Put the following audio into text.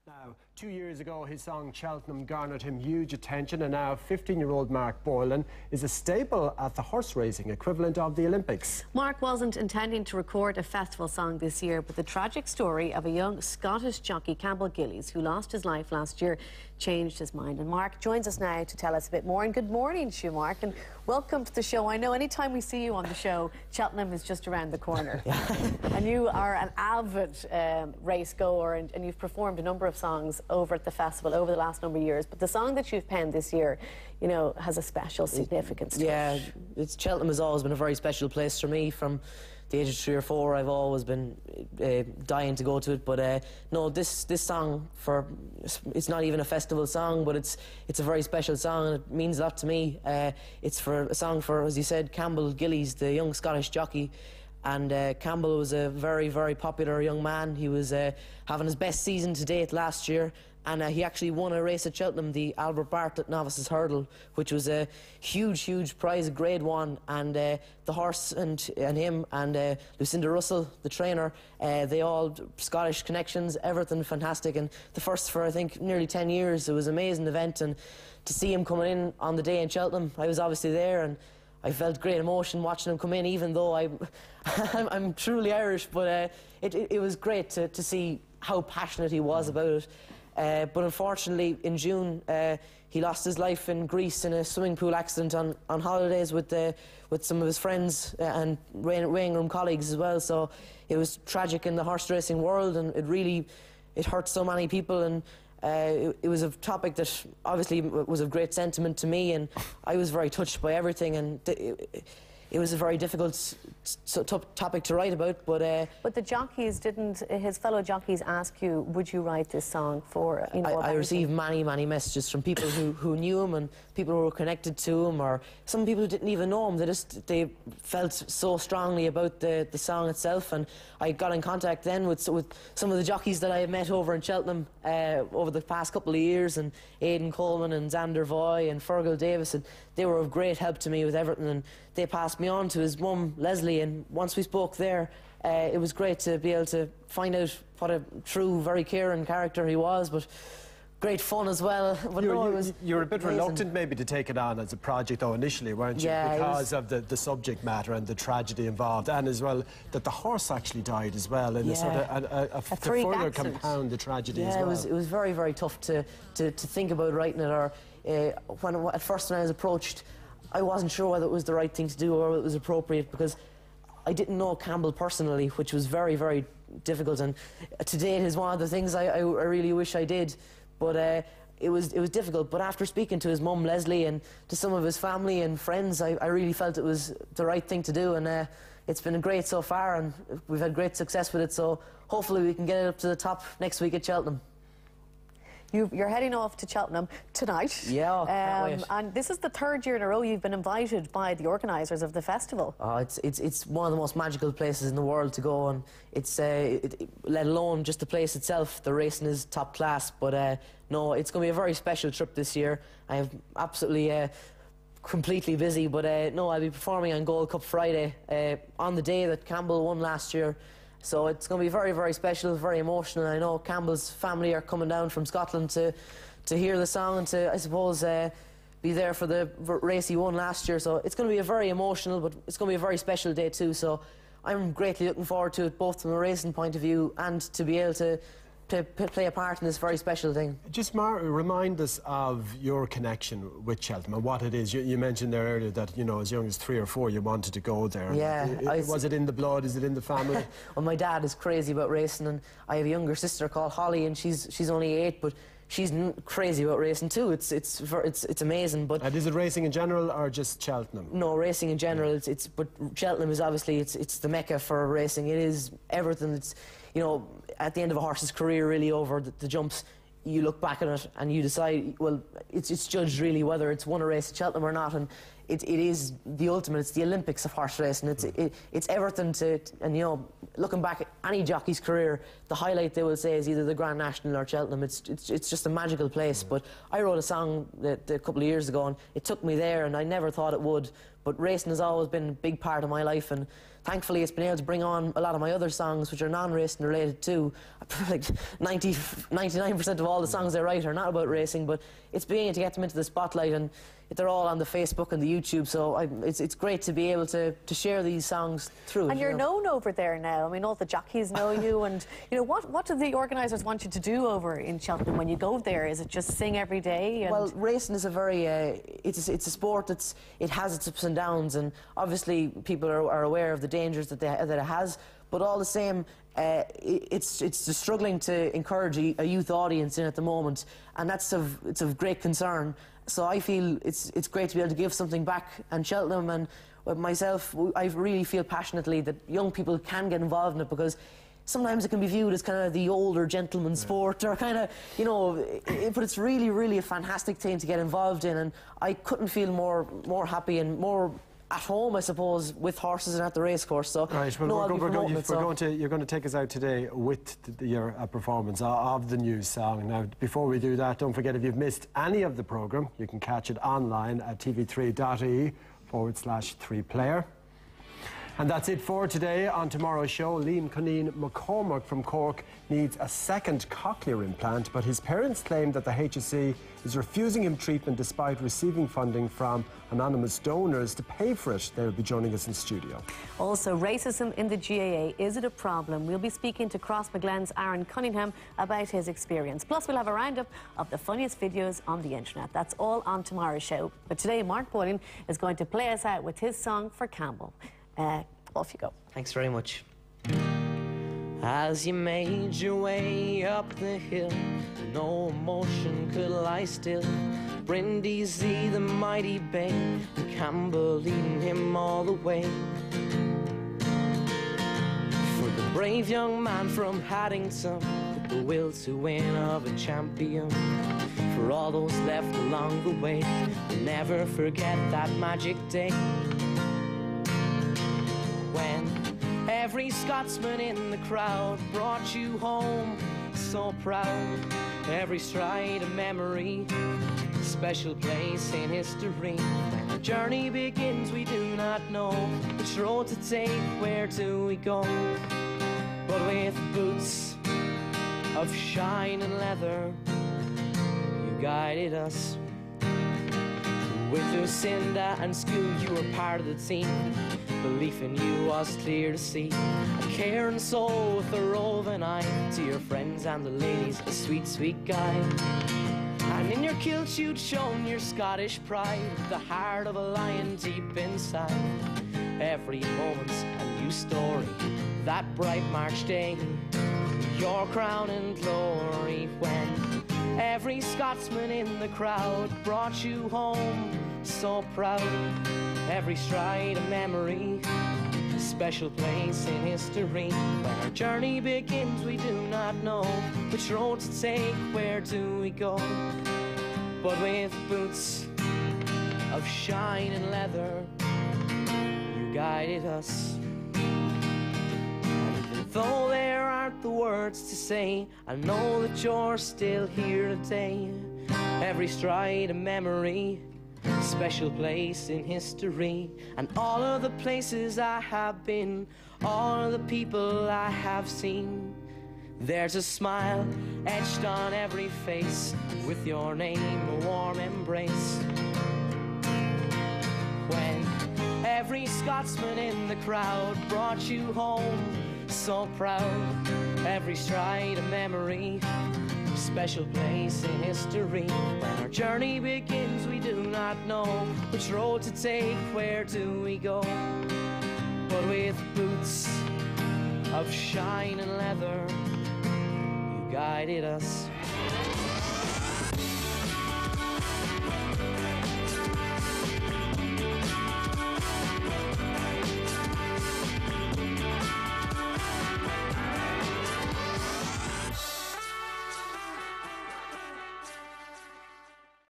Now, 2 years ago, his song Cheltenham garnered him huge attention, and now 15-year-old Mark Boylan is a staple at the horse racing equivalent of the Olympics. Mark wasn't intending to record a festival song this year, but the tragic story of a young Scottish jockey, Campbell Gillies, who lost his life last year, changed his mind. And Mark joins us now to tell us a bit more. And good morning to you, Mark, and welcome to the show. I know anytime we see you on the show, Cheltenham is just around the corner. And you are an avid race goer, and you've performed a number of songs over at the festival over the last number of years. But the song that you've penned this year, you know, has a special significance to it. Cheltenham has always been a very special place for me. From the age of 3 or 4, I've always been dying to go to it. But no, this song, it's not even a festival song, but it's a very special song, and it means a lot to me. It's a song for, as you said, Campbell Gillies, the young Scottish jockey. And Campbell was a very, very popular young man. He was having his best season to date last year, and he actually won a race at Cheltenham, the Albert Bartlett Novices Hurdle, which was a huge, huge prize, a Grade 1. And the horse and him and Lucinda Russell, the trainer, they all Scottish connections, everything fantastic. And the first for, I think, nearly 10 years. It was an amazing event, and to see him coming in on the day in Cheltenham, I was obviously there, and I felt great emotion watching him come in, even though I'm truly Irish. But it was great to see how passionate he was about it. But unfortunately, in June, he lost his life in Greece in a swimming pool accident on holidays with some of his friends and weighing room colleagues as well. So it was tragic in the horse racing world, and it hurt so many people. And it was a topic that obviously was of great sentiment to me, and I was very touched by everything, and it was a very difficult topic to write about. But the jockeys didn't, his fellow jockeys, ask you, would you write this song for, you know? I received many, many messages from people who knew him, and people who were connected to him, or some people who didn't even know him. They felt so strongly about the song itself, and I got in contact then with some of the jockeys that I had met over in Cheltenham over the past couple of years, and Aidan Coleman and Xander Voy and Fergal Davis, and they were of great help to me with everything, and they passed me on to his mum Leslie. And once we spoke there, it was great to be able to find out what a true, very caring character he was, but great fun as well. But you were a bit reluctant maybe to take it on as a project though initially, weren't you? Yeah, because of the subject matter and the tragedy involved, and as well that the horse actually died as well, and to further compound the tragedy as well. It was very, very tough to think about writing it, or at first when I was approached, I wasn't sure whether it was the right thing to do or whether it was appropriate, because I didn't know Campbell personally, which was very, very difficult. And to date is one of the things I really wish I did. But it was difficult. But after speaking to his mum Leslie and to some of his family and friends, I really felt it was the right thing to do. And it's been great so far, and we've had great success with it. So hopefully we can get it up to the top next week at Cheltenham. You're heading off to Cheltenham tonight. Yeah, can't wait. And this is the 3rd year in a row you've been invited by the organisers of the festival. Oh, it's one of the most magical places in the world to go, and it's let alone just the place itself. The racing is top class, but no, it's going to be a very special trip this year. I am absolutely completely busy, but no, I'll be performing on Gold Cup Friday on the day that Campbell won last year. So it's going to be very, very special, very emotional. I know Campbell's family are coming down from Scotland to hear the song and to, I suppose, be there for the race he won last year. So it's going to be a very emotional, but it's going to be a very special day too. So I'm greatly looking forward to it, both from a racing point of view and to be able to play a part in this very special thing. Just remind us of your connection with Cheltenham and what it is. You mentioned there earlier that, you know, as young as 3 or 4 you wanted to go there. Yeah. Was it in the blood? Is it in the family? Well, my dad is crazy about racing, and I have a younger sister called Holly, and she's only 8, but she's crazy about racing too. It's amazing. But and is it racing in general or just Cheltenham? No, racing in general. But Cheltenham is obviously it's the mecca for racing. It is everything. It's, you know, at the end of a horse's career, really over the jumps, you look back at it and you decide, well, it's judged really whether it's won a race at Cheltenham or not, and it is the ultimate. It's the Olympics of horse racing. It's everything and you know, looking back at any jockey's career, the highlight they will say is either the Grand National or Cheltenham. It's just a magical place. But I wrote a song a couple of years ago, and it took me there, and I never thought it would. But racing has always been a big part of my life, and thankfully it's been able to bring on a lot of my other songs, which are non-racing related too. Like 99% of all the songs I write are not about racing, but it's being able to get them into the spotlight, and they're all on the Facebook and the YouTube, so it's great to be able to share these songs through. And you're known over there now. I mean, all the jockeys know you, and what do the organisers want you to do over in Cheltenham when you go there? Is it just sing every day? Well, racing is a very it's a sport it has its ups and downs, and obviously people are aware of the dangers that it has, but all the same, it's just struggling to encourage a youth audience in at the moment, and it's of great concern. So I feel it's great to be able to give something back, and Cheltenham and myself, I really feel passionately that young people can get involved in it, because sometimes it can be viewed as kind of the older gentleman sport, or kind of, but it's really, really a fantastic thing to get involved in, and I couldn't feel more happy and more at home, I suppose, with horses and at the racecourse. So, right, well, you're going to take us out today with your performance of the new song. Now, before we do that, don't forget, if you've missed any of the programme, you can catch it online at tv3.ie/3player. And that's it for today. On tomorrow's show, Liam Conneen McCormack from Cork needs a second cochlear implant, but his parents claim that the HSE is refusing him treatment despite receiving funding from anonymous donors to pay for it. They'll be joining us in studio. Also, racism in the GAA, is it a problem? We'll be speaking to Crossmaglen's Aaron Cunningham about his experience. Plus, we'll have a roundup of the funniest videos on the internet. That's all on tomorrow's show. But today, Mark Boylan is going to play us out with his song for Campbell. Off you go. Thanks very much. As you made your way up the hill, no emotion could lie still. Brindisi, the mighty bay, and Campbell leading him all the way. For the brave young man from Haddington, with the will to win of a champion. For all those left along the way, we'll never forget that magic day. When every Scotsman in the crowd brought you home so proud, every stride a memory, a special place in history. When our journey begins, we do not know which road to take, where do we go, but with boots of shining leather, you guided us. With Lucinda and Scoot, you were part of the team. Belief in you was clear to see. A caring soul with a roving eye. To your friends and the ladies, a sweet, sweet guy. And in your kilt you'd shown your Scottish pride, the heart of a lion deep inside. Every moment's a new story, that bright March day, your crown and glory. When every Scotsman in the crowd brought you home so proud, every stride a memory, a special place in history. When our journey begins, we do not know which road to take, where do we go, but with boots of shining leather, you guided us. And even though there aren't the words to say, I know that you're still here today. Every stride a memory, special place in history. And all of the places I have been, all of the people I have seen, there's a smile etched on every face, with your name a warm embrace. When every Scotsman in the crowd brought you home so proud, every stride a memory, special place in history. When our journey begins, we do not know which road to take, where do we go, but with boots of shining leather, you guided us.